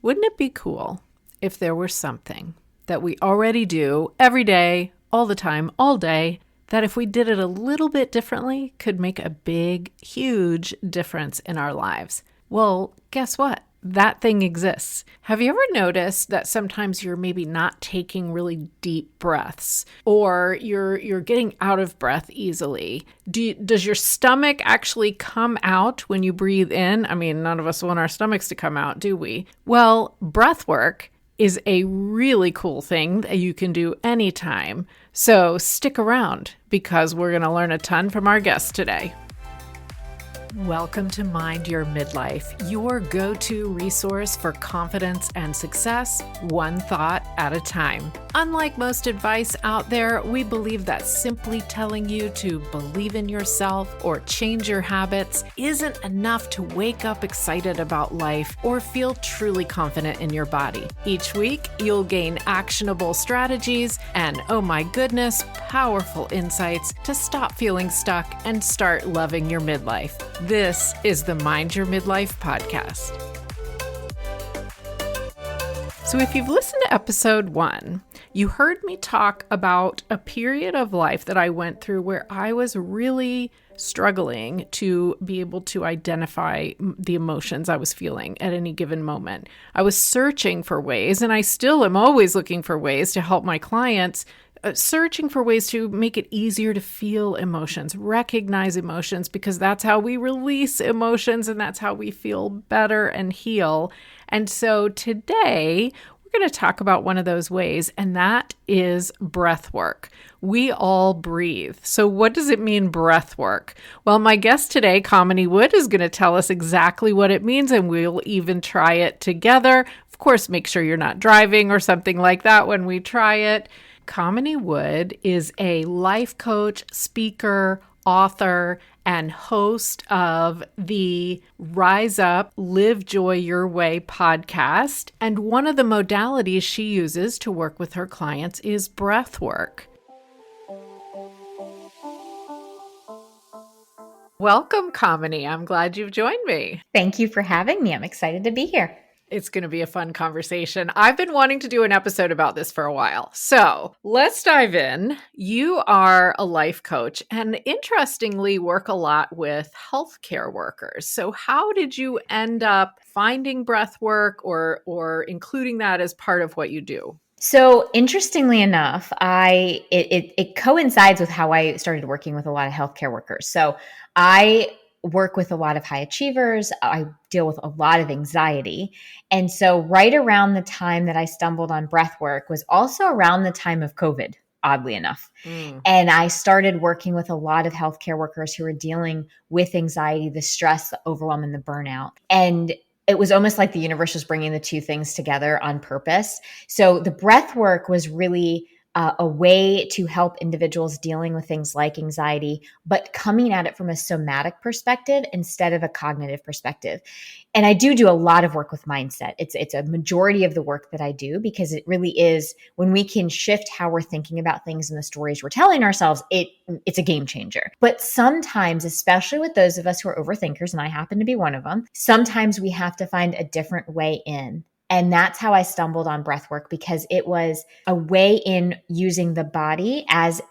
Wouldn't it be cool if there were something that we already do every day, all the time, all day, that if we did it a little bit differently could make a big, huge difference in our lives? Well, guess what? That thing exists. Have you ever noticed that sometimes you're maybe not taking really deep breaths, or you're getting out of breath easily? Does your stomach actually come out when you breathe in? I mean, none of us want our stomachs to come out, do we? Well, breath work is a really cool thing that you can do anytime. So stick around because we're going to learn a ton from our guest today. Welcome to Mind Your Midlife, your go-to resource for confidence and success, one thought at a time. Unlike most advice out there, we believe that simply telling you to believe in yourself or change your habits isn't enough to wake up excited about life or feel truly confident in your body. Each week, you'll gain actionable strategies and, oh my goodness, powerful insights to stop feeling stuck and start loving your midlife. This is the Mind Your Midlife podcast. So if you've listened to episode 1, you heard me talk about a period of life that I went through where I was really struggling to be able to identify the emotions I was feeling at any given moment. I was searching for ways, and I still am always looking for ways to help my clients, searching for ways to make it easier to feel emotions, recognize emotions, because that's how we release emotions and that's how we feel better and heal. And so today we're going to talk about one of those ways, and that is breath work. We all breathe. So what does it mean, breath work? Well, my guest today, Kamini Wood, is going to tell us exactly what it means, and we'll even try it together. Of course, make sure you're not driving or something like that when we try it. Kamini Wood is a life coach, speaker, author, and host of the Rise Up, Live Joy Your Way podcast. And one of the modalities she uses to work with her clients is breath work. Welcome, Kamini. I'm glad you've joined me. Thank you for having me. I'm excited to be here. It's going to be a fun conversation. I've been wanting to do an episode about this for a while. So let's dive in. You are a life coach and interestingly work a lot with healthcare workers. So how did you end up finding breath work or including that as part of what you do? So interestingly enough, it coincides with how I started working with a lot of healthcare workers. So I work with a lot of high achievers. I deal with a lot of anxiety. And so right around the time that I stumbled on breath work was also around the time of COVID, oddly enough. And I started working with a lot of healthcare workers who were dealing with anxiety, the stress, the overwhelm, and the burnout. And it was almost like the universe was bringing the two things together on purpose. So the breath work was really a way to help individuals dealing with things like anxiety, but coming at it from a somatic perspective instead of a cognitive perspective. And I do a lot of work with mindset. It's a majority of the work that I do because it really is when we can shift how we're thinking about things and the stories we're telling ourselves, it's a game changer. But sometimes, especially with those of us who are overthinkers, and I happen to be one of them, sometimes we have to find a different way in. And that's how I stumbled on breathwork, because it was a way in using the body as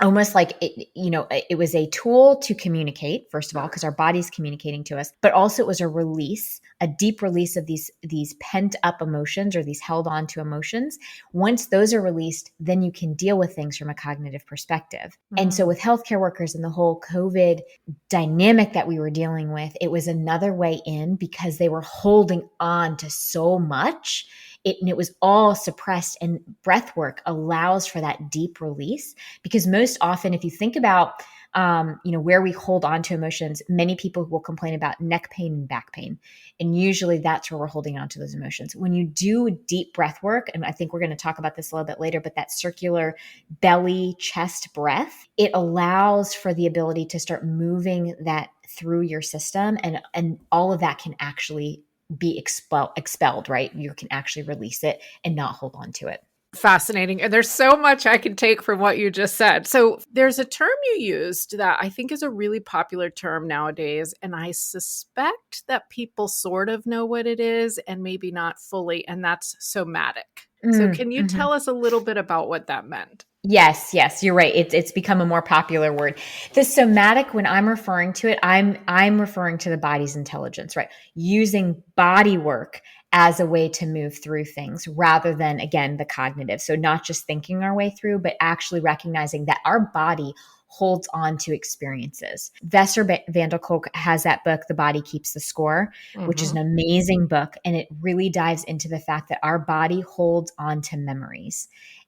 almost like it was a tool to communicate, first of all, because our body's communicating to us, but also it was a release, a deep release of these pent up emotions or these held on to emotions. Once those are released, then you can deal with things from a cognitive perspective. And so with healthcare workers and the whole COVID dynamic that we were dealing with, it was another way in because they were holding on to so much. It was all suppressed, and breath work allows for that deep release, because most often, if you think about, where we hold on to emotions, many people will complain about neck pain and back pain. And usually that's where we're holding on to those emotions. When you do deep breath work, and I think we're going to talk about this a little bit later, but that circular belly chest breath, it allows for the ability to start moving that through your system, and all of that can actually be expelled, right? You can actually release it and not hold on to it. Fascinating. And there's so much I can take from what you just said. So there's a term you used that I think is a really popular term nowadays. And I suspect that people sort of know what it is and maybe not fully, and that's somatic. So can you Mm-hmm. tell us a little bit about what that meant? Yes, you're right. It's become a more popular word. The somatic, when I'm referring to it, I'm referring to the body's intelligence, right? Using body work as a way to move through things rather than, again, the cognitive. So not just thinking our way through, but actually recognizing that our body holds on to experiences. Van der Kolk has that book, The Body Keeps the Score, which is an Mm-hmm. amazing book. And it really dives into the fact that our body holds on to memories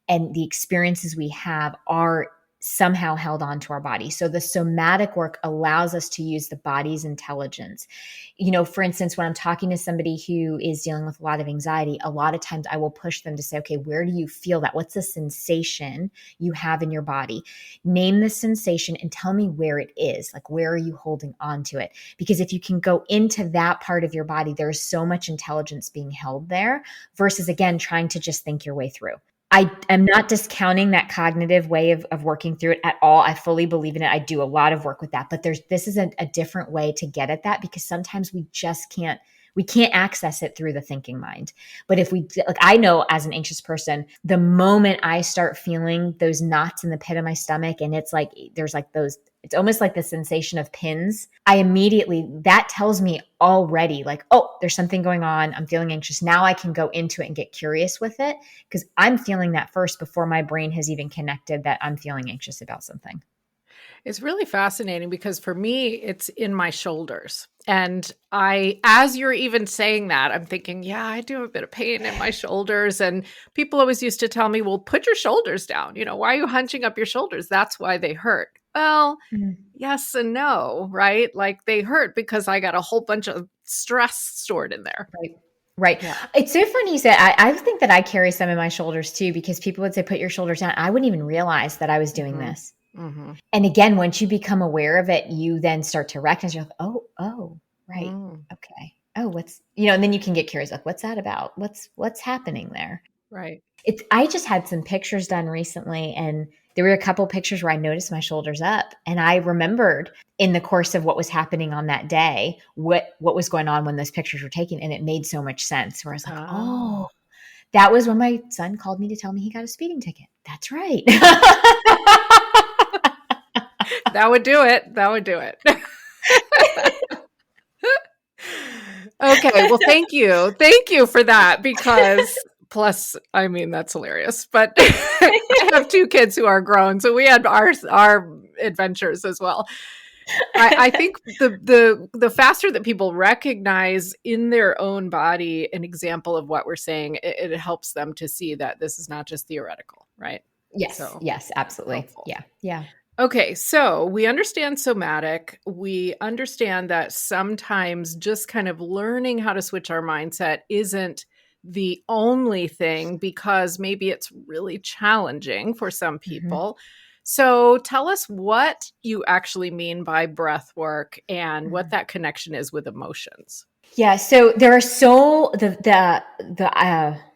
and the experiences we have are somehow held onto our body. So the somatic work allows us to use the body's intelligence. You know, for instance, when I'm talking to somebody who is dealing with a lot of anxiety, a lot of times I will push them to say, okay, where do you feel that? What's the sensation you have in your body? Name the sensation and tell me where it is. Like, where are you holding on to it? Because if you can go into that part of your body, there's so much intelligence being held there versus, again, trying to just think your way through. I am not discounting that cognitive way of working through it at all. I fully believe in it. I do a lot of work with that, but this is a different way to get at that because sometimes we can't access it through the thinking mind. But if we, like, I know as an anxious person, the moment I start feeling those knots in the pit of my stomach and it's like, there's like those, it's almost like the sensation of pins. I immediately, that tells me already like, oh, there's something going on. I'm feeling anxious. Now I can go into it and get curious with it because I'm feeling that first before my brain has even connected that I'm feeling anxious about something. It's really fascinating because for me, it's in my shoulders. And as you're even saying that, I'm thinking, yeah, I do have a bit of pain in my shoulders. And people always used to tell me, well, put your shoulders down. You know, why are you hunching up your shoulders? That's why they hurt. Well, Mm. yes and no, right? Like they hurt because I got a whole bunch of stress stored in there. Right. Right. Yeah. It's so funny you said, I think that I carry some in my shoulders too, because people would say, put your shoulders down. I wouldn't even realize that I was doing Hmm. this. Hmm. And again, once you become aware of it, you then start to recognize you're like, oh, right. Mm, Okay. Oh, and then you can get curious, like, what's that about? What's happening there? right. I just had some pictures done recently and there were a couple pictures where I noticed my shoulders up and I remembered in the course of what was happening on that day, what was going on when those pictures were taken. And it made so much sense where I was like, Oh, oh, that was when my son called me to tell me he got a speeding ticket. That's right. that would do it. That would do it. Okay, well, thank you. Thank you for that because plus, I mean, that's hilarious. But I have two kids who are grown, so we had our adventures as well. I think the faster that people recognize in their own body an example of what we're saying, it helps them to see that this is not just theoretical, right? Yes, So yes, absolutely. helpful. Yeah, yeah. Okay, so we understand somatic. We understand that sometimes just kind of learning how to switch our mindset isn't the only thing because maybe it's really challenging for some Mhm. people. So tell us what you actually mean by breath work and what Mhm. that connection is with emotions. Yeah, so there are the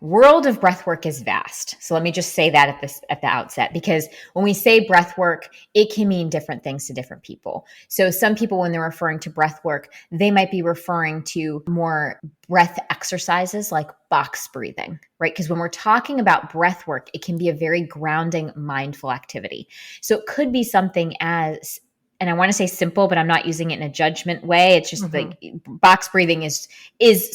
world of breath work is vast. So let me just say that at the outset, because when we say breath work, it can mean different things to different people. So some people, when they're referring to breath work, they might be referring to more breath exercises like box breathing, right? Because when we're talking about breath work, it can be a very grounding, mindful activity. So it could be something as, and I want to say simple, but I'm not using it in a judgment way. It's just Hmm. like box breathing is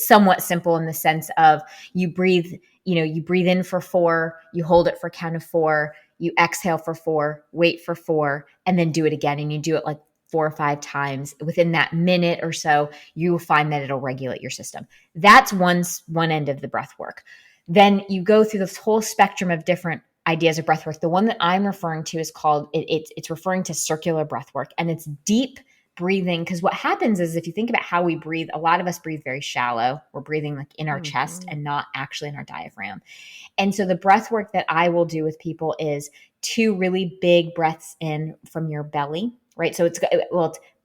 somewhat simple in the sense of you breathe, you breathe in for 4, you hold it for count of 4, you exhale for 4, wait for 4, and then do it again. And you do it like 4 or 5 times. Within that minute or so, you will find that it'll regulate your system. That's one end of the breath work. Then you go through this whole spectrum of different ideas of breath work. The one that I'm referring to is called, it's referring to circular breath work, and it's deep breathing. Because what happens is, if you think about how we breathe, a lot of us breathe very shallow. We're breathing like in our chest Hmm. and not actually in our diaphragm. And so the breath work that I will do with people is 2 really big breaths in from your belly, right? So it's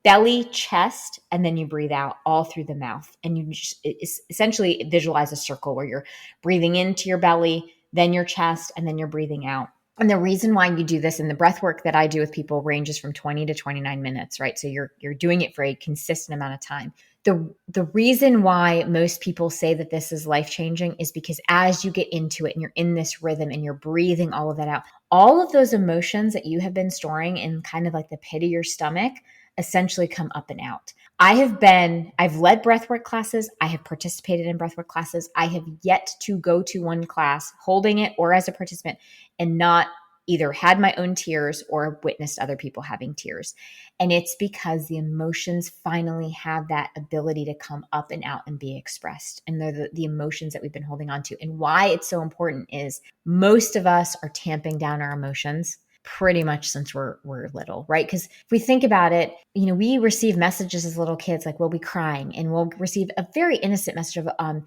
belly, chest, and then you breathe out all through the mouth. And you just essentially visualize a circle where you're breathing into your belly, then your chest, and then you're breathing out. And the reason why you do this in the breath work that I do with people ranges from 20 to 29 minutes, right? So you're doing it for a consistent amount of time. The reason why most people say that this is life-changing is because as you get into it and you're in this rhythm and you're breathing all of that out, all of those emotions that you have been storing in kind of like the pit of your stomach essentially come up and out. I've led breathwork classes. I have participated in breathwork classes. I have yet to go to one class holding it or as a participant and not either had my own tears or witnessed other people having tears. And it's because the emotions finally have that ability to come up and out and be expressed. And they're the emotions that we've been holding on to. And why it's so important is most of us are tamping down our emotions pretty much since we're little, right? Because if we think about it, we receive messages as little kids, like we'll be crying and we'll receive a very innocent message of,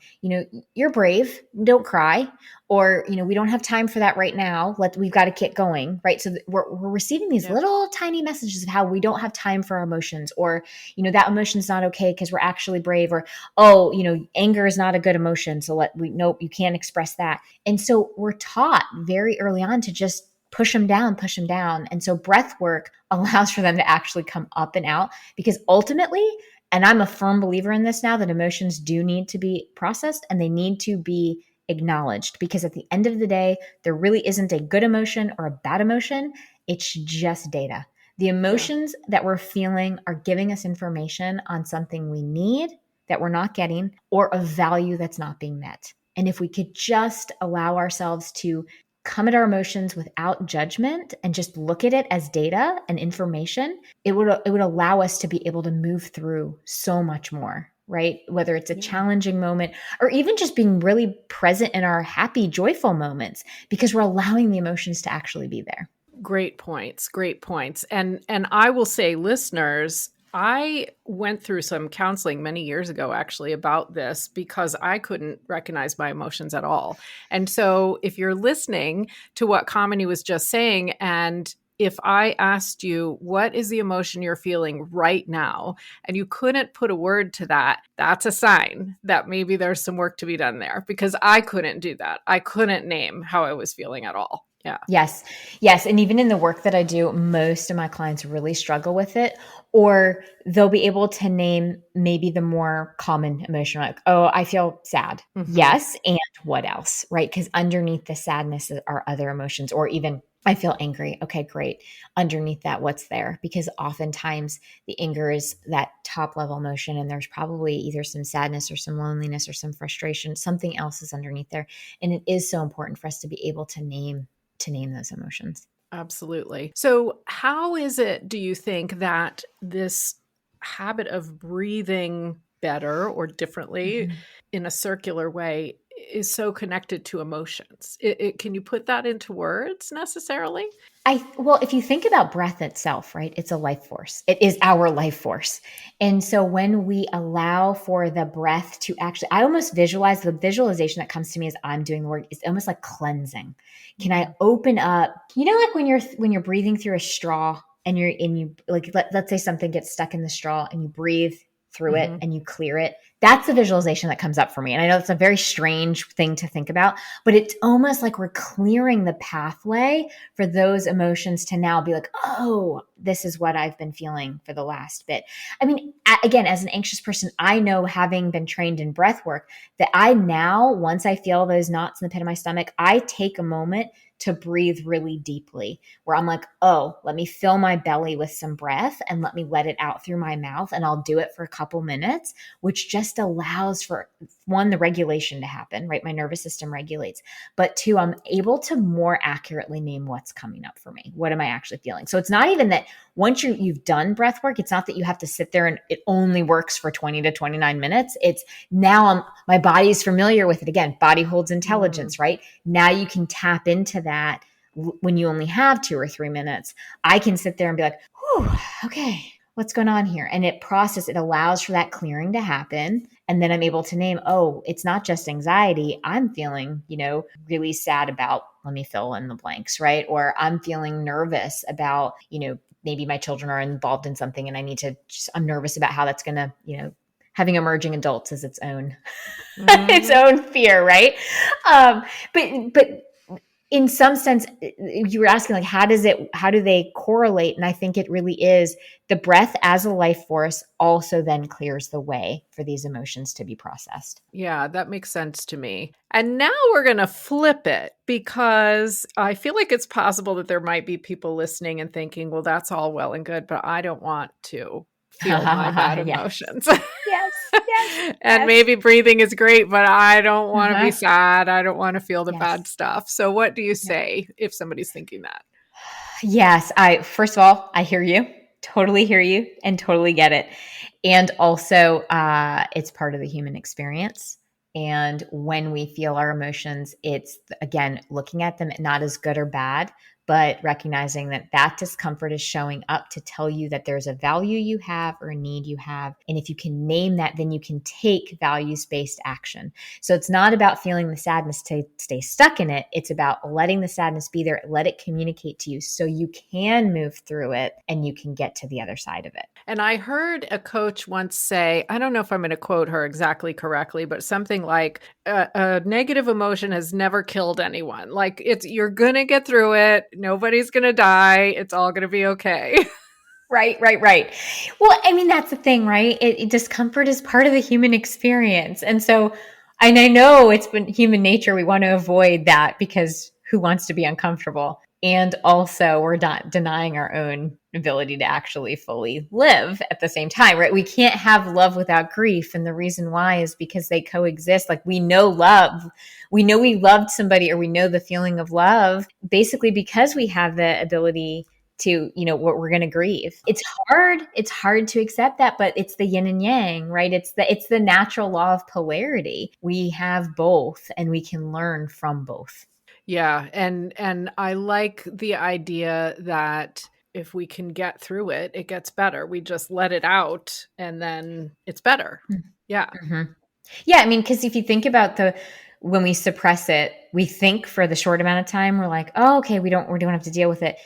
you're brave, don't cry, or, we don't have time for that right now. We've got to get going, right? So we're receiving these little tiny messages of how we don't have time for our emotions, or, that emotion's not okay because we're actually brave, or, anger is not a good emotion. So nope, you can't express that. And so we're taught very early on to just push them down. And so breath work allows for them to actually come up and out, because ultimately, and I'm a firm believer in this now, that emotions do need to be processed and they need to be acknowledged, because at the end of the day, there really isn't a good emotion or a bad emotion. It's just data. The emotions that we're feeling are giving us information on something we need that we're not getting, or a value that's not being met. And if we could just allow ourselves to come at our emotions without judgment and just look at it as data and information, it would allow us to be able to move through so much more, right? Whether it's a challenging moment or even just being really present in our happy, joyful moments, because we're allowing the emotions to actually be there. Great points. And I will say, listeners, I went through some counseling many years ago, actually, about this, because I couldn't recognize my emotions at all. And so if you're listening to what Kamini was just saying, and if I asked you, what is the emotion you're feeling right now, and you couldn't put a word to that, that's a sign that maybe there's some work to be done there, because I couldn't do that. I couldn't name how I was feeling at all. Yeah. Yes. And even in the work that I do, most of my clients really struggle with it, or they'll be able to name maybe the more common emotion, like, oh, I feel sad. Mm-hmm. Yes. And what else? Right. Because underneath the sadness are other emotions, or even I feel angry. Okay, great. Underneath that, what's there? Because oftentimes the anger is that top level emotion, and there's probably either some sadness or some loneliness or some frustration. Something else is underneath there. And it is so important for us to be able to name those emotions. Absolutely. So how is it, do you think, that this habit of breathing better or differently in a circular way is so connected to emotions? Can you put that into words necessarily? Well, if you think about breath itself, right, it's a life force. It is our life force. And so when we allow for the breath to actually, I almost visualize, the visualization that comes to me as I'm doing the work is almost like cleansing. Can I open up, like when you're breathing through a straw and you like, let's say something gets stuck in the straw and you breathe through it and you clear it. That's the visualization that comes up for me. And I know it's a very strange thing to think about, but it's almost like we're clearing the pathway for those emotions to now be like, oh, this is what I've been feeling for the last bit. I mean, again, as an anxious person, I know, having been trained in breath work, that I now, once I feel those knots in the pit of my stomach, I take a moment to breathe really deeply, where I'm like, oh, let me fill my belly with some breath and let me let it out through my mouth. And I'll do it for a couple minutes, which just allows for, one, the regulation to happen, right? My nervous system regulates, but two, I'm able to more accurately name what's coming up for me. What am I actually feeling? So it's not even that once you've done breath work, it's not that you have to sit there and it only works for 20 to 29 minutes. It's now my body's familiar with it. Again, body holds intelligence, right? Now you can tap into that when you only have 2 or 3 minutes. I can sit there and be like, whew, okay, what's going on here? And it allows for that clearing to happen. And then I'm able to name, oh, it's not just anxiety. I'm feeling, really sad about, let me fill in the blanks, right? Or I'm feeling nervous about, maybe my children are involved in something and I'm nervous about how that's going to, having emerging adults is its own, its own fear, right? But in some sense, you were asking like, how do they correlate? And I think it really is the breath as a life force also then clears the way for these emotions to be processed. Yeah, that makes sense to me. And now we're going to flip it, because I feel like it's possible that there might be people listening and thinking, well, that's all well and good, but I don't want to feel my bad Yes. emotions. Yes. Yes. And Yes. maybe breathing is great, but I don't want to be Uh-huh. sad. I don't want to feel the bad Yes. stuff. So what do you Yeah. say if somebody's thinking that? Yes. First of all, I hear you, totally hear you, and totally get it. And also, it's part of the human experience. And when we feel our emotions, it's again looking at them not as good or bad, but recognizing that that discomfort is showing up to tell you that there's a value you have or a need you have. And if you can name that, then you can take values-based action. So it's not about feeling the sadness to stay stuck in it. It's about letting the sadness be there, let it communicate to you so you can move through it and you can get to the other side of it. And I heard a coach once say, I don't know if I'm going to quote her exactly correctly, but something like a negative emotion has never killed anyone. Like you're going to get through it. Nobody's going to die. It's all going to be okay. Right. Well, I mean, that's the thing, right? Discomfort is part of the human experience. And so, and I know it's been human nature. We want to avoid that because who wants to be uncomfortable? And also we're not denying our own ability to actually fully live at the same time, right? We can't have love without grief. And the reason why is because they coexist. Like we know love, we know we loved somebody, or we know the feeling of love basically because we have the ability to, what we're going to grieve. It's hard to accept that, but it's the yin and yang, right? It's the natural law of polarity. We have both and we can learn from both. Yeah. And I like the idea that if we can get through it, it gets better. We just let it out and then it's better. Yeah. Mm-hmm. Yeah. I mean, because if you think about when we suppress it, we think for the short amount of time, we're like, oh, okay, we don't have to deal with it.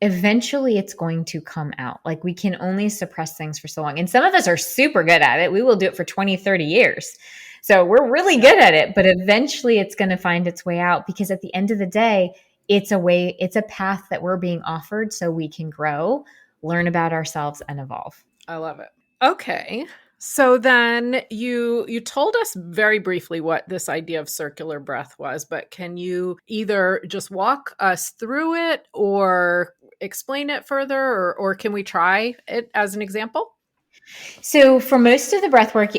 Eventually it's going to come out. Like we can only suppress things for so long. And some of us are super good at it. We will do it for 20, 30 years. So we're really good at it, but eventually it's going to find its way out because at the end of the day, it's a path that we're being offered so we can grow, learn about ourselves and evolve. I love it. Okay. So then you told us very briefly what this idea of circular breath was, but can you either just walk us through it or explain it further, or can we try it as an example? So for most of the breath work,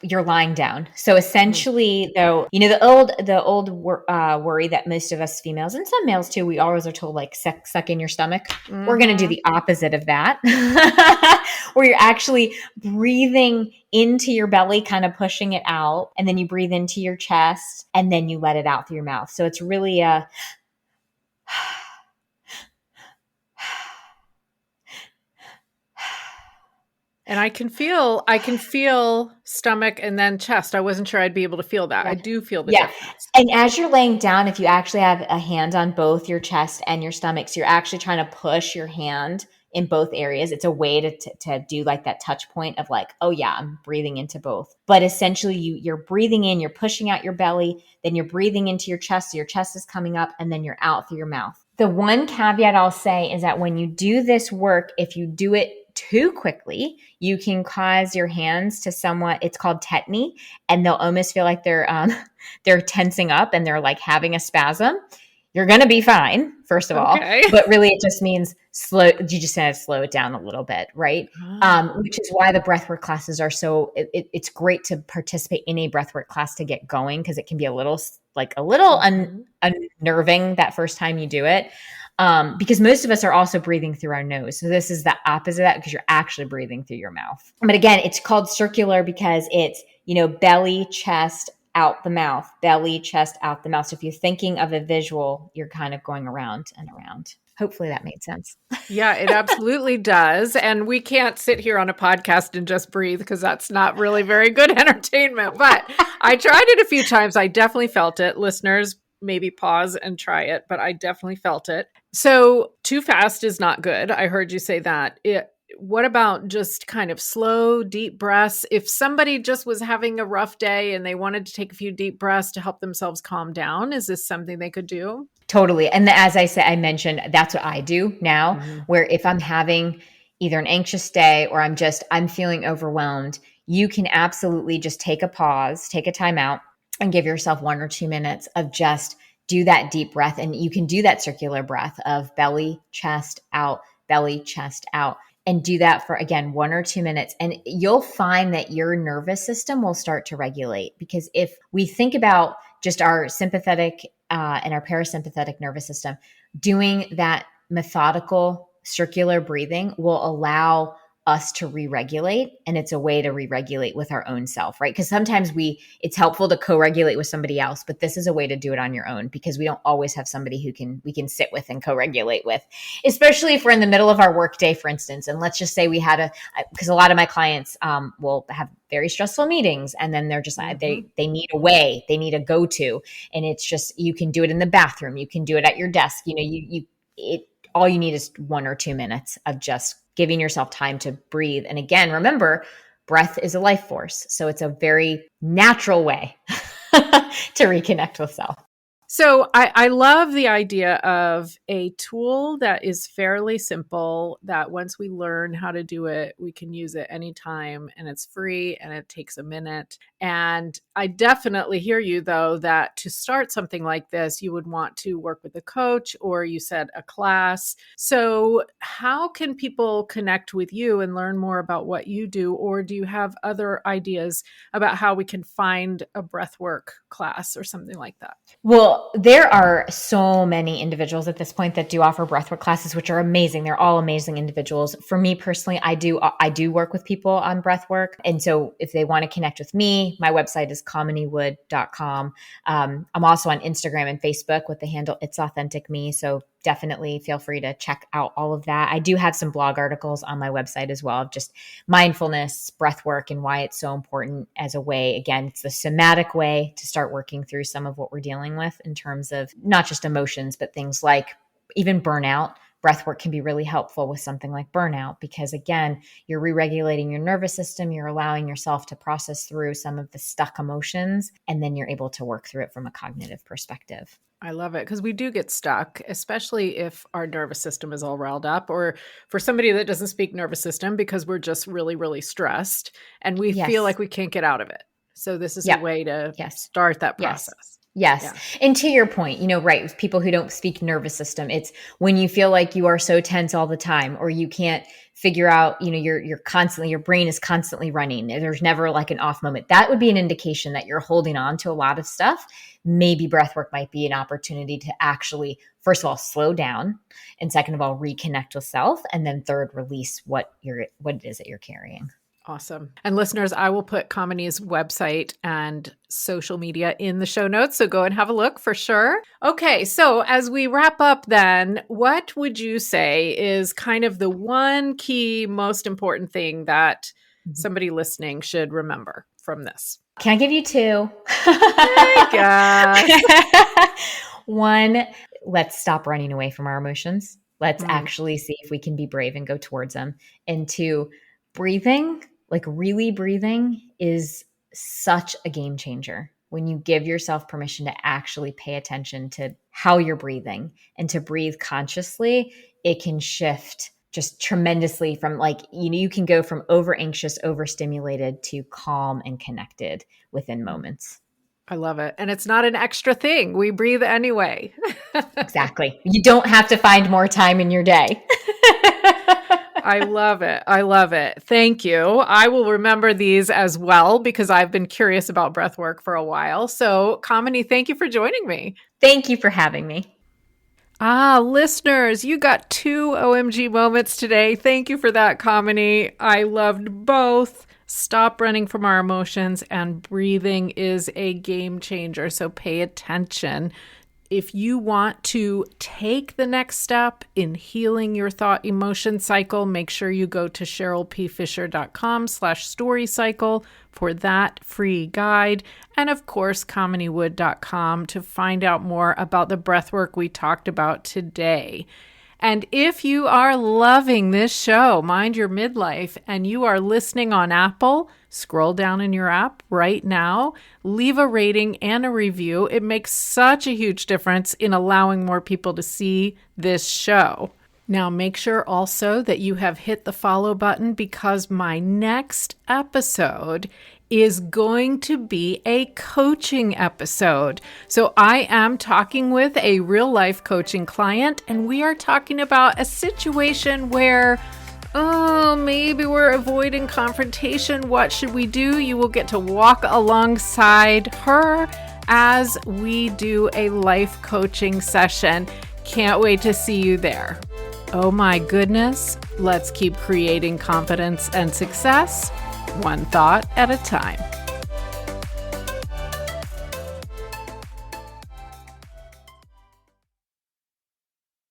you're lying down. So essentially, though, the old worry that most of us females and some males too, we always are told like suck in your stomach. Mm-hmm. We're going to do the opposite of that, where you're actually breathing into your belly, kind of pushing it out, and then you breathe into your chest, and then you let it out through your mouth. So it's really a And I can feel stomach and then chest. I wasn't sure I'd be able to feel that. Yeah. I do feel the difference. And as you're laying down, if you actually have a hand on both your chest and your stomach, so you're actually trying to push your hand in both areas. It's a way to do like that touch point of like, oh yeah, I'm breathing into both. But essentially you're breathing in, you're pushing out your belly, then you're breathing into your chest. So your chest is coming up and then you're out through your mouth. The one caveat I'll say is that when you do this work, if you do it too quickly, you can cause your hands to it's called tetany, and they'll almost feel like they're tensing up and they're like having a spasm. You're going to be fine, first of all, but really it just means you just have to slow it down a little bit, right? Which is why the breathwork classes are so, it's great to participate in a breathwork class to get going because it can be a little unnerving that first time you do it. Because most of us are also breathing through our nose. So this is the opposite of that because you're actually breathing through your mouth. But again, it's called circular because it's, belly, chest, out the mouth, belly, chest, out the mouth. So if you're thinking of a visual, you're kind of going around and around. Hopefully that made sense. Yeah, it absolutely does. And we can't sit here on a podcast and just breathe because that's not really very good entertainment. But I tried it a few times. I definitely felt it. Listeners, maybe pause and try it, but I definitely felt it. So too fast is not good. I heard you say that. what about just kind of slow, deep breaths? If somebody just was having a rough day and they wanted to take a few deep breaths to help themselves calm down, is this something they could do? Totally. And as I said, I mentioned, that's what I do now, Mm-hmm. where if I'm having either an anxious day or I'm feeling overwhelmed, you can absolutely just take a pause, take a time out, and give yourself 1 or 2 minutes of just do that deep breath. And you can do that circular breath of belly, chest out, belly, chest out. And do that for, again, 1 or 2 minutes. And you'll find that your nervous system will start to regulate. Because if we think about just our sympathetic and our parasympathetic nervous system, doing that methodical circular breathing will allow us to re-regulate. And it's a way to re-regulate with our own self, right? Because sometimes it's helpful to co-regulate with somebody else, but this is a way to do it on your own because we don't always have somebody we can sit with and co-regulate with, especially if we're in the middle of our workday, for instance. And let's just say because a lot of my clients will have very stressful meetings, and then they're just they need a way, they need a go-to, and it's just, you can do it in the bathroom, you can do it at your desk, all you need is 1 or 2 minutes of just giving yourself time to breathe. And again, remember, breath is a life force. So it's a very natural way to reconnect with self. So I love the idea of a tool that is fairly simple, that once we learn how to do it, we can use it anytime, and it's free and it takes a minute. And I definitely hear you, though, that to start something like this, you would want to work with a coach, or you said a class. So how can people connect with you and learn more about what you do? Or do you have other ideas about how we can find a breathwork class or something like that? Well, there are so many individuals at this point that do offer breathwork classes, which are amazing. They're all amazing individuals. For me personally, I do work with people on breathwork. And so if they want to connect with me, my website is kaminiwood.com. I'm also on Instagram and Facebook with the handle It's Authentic Me. So definitely feel free to check out all of that. I do have some blog articles on my website as well of just mindfulness, breath work, and why it's so important as a way. Again, it's the somatic way to start working through some of what we're dealing with in terms of not just emotions, but things like even burnout. Breath work can be really helpful with something like burnout because, again, you're re-regulating your nervous system. You're allowing yourself to process through some of the stuck emotions, and then you're able to work through it from a cognitive perspective. I love it because we do get stuck, especially if our nervous system is all riled up, or for somebody that doesn't speak nervous system, because we're just really, really stressed and we feel like we can't get out of it. So this is a way to start that process. Yes. Yeah. And to your point, right, with people who don't speak nervous system, it's when you feel like you are so tense all the time, or you can't figure out, your brain is constantly running. There's never like an off moment. That would be an indication that you're holding on to a lot of stuff. Maybe breathwork might be an opportunity to actually, first of all, slow down, and second of all, reconnect with self, and then third, release what it is that you're carrying. Awesome. And listeners, I will put Kamini's website and social media in the show notes, so go and have a look for sure. Okay, so as we wrap up then, what would you say is kind of the one key, most important thing that somebody listening should remember from this? Can I give you two? One, let's stop running away from our emotions. Let's actually see if we can be brave and go towards them. And two, breathing, like really breathing, is such a game changer. When you give yourself permission to actually pay attention to how you're breathing and to breathe consciously, it can shift just tremendously from you can go from over anxious, overstimulated to calm and connected within moments. I love it. And it's not an extra thing. We breathe anyway. Exactly. You don't have to find more time in your day. I love it. I love it. Thank you. I will remember these as well because I've been curious about breathwork for a while. So, Kamini, thank you for joining me. Thank you for having me. Listeners, you got 2 OMG moments today. Thank you for that, Kamini. I loved both. Stop running from our emotions, and breathing is a game changer. So pay attention. If you want to take the next step in healing your thought emotion cycle, make sure you go to CherylPFisher.com/storycycle for that free guide. And of course, KaminiWood.com to find out more about the breathwork we talked about today. And if you are loving this show, Mind Your Midlife, and you are listening on Apple, scroll down in your app right now, leave a rating and a review. It makes such a huge difference in allowing more people to see this show. Now, make sure also that you have hit the follow button, because my next episode is going to be a coaching episode. So I am talking with a real life coaching client, and we are talking about a situation where, maybe we're avoiding confrontation. What should we do? You will get to walk alongside her as we do a life coaching session. Can't wait to see you there. Oh my goodness, let's keep creating confidence and success, one thought at a time.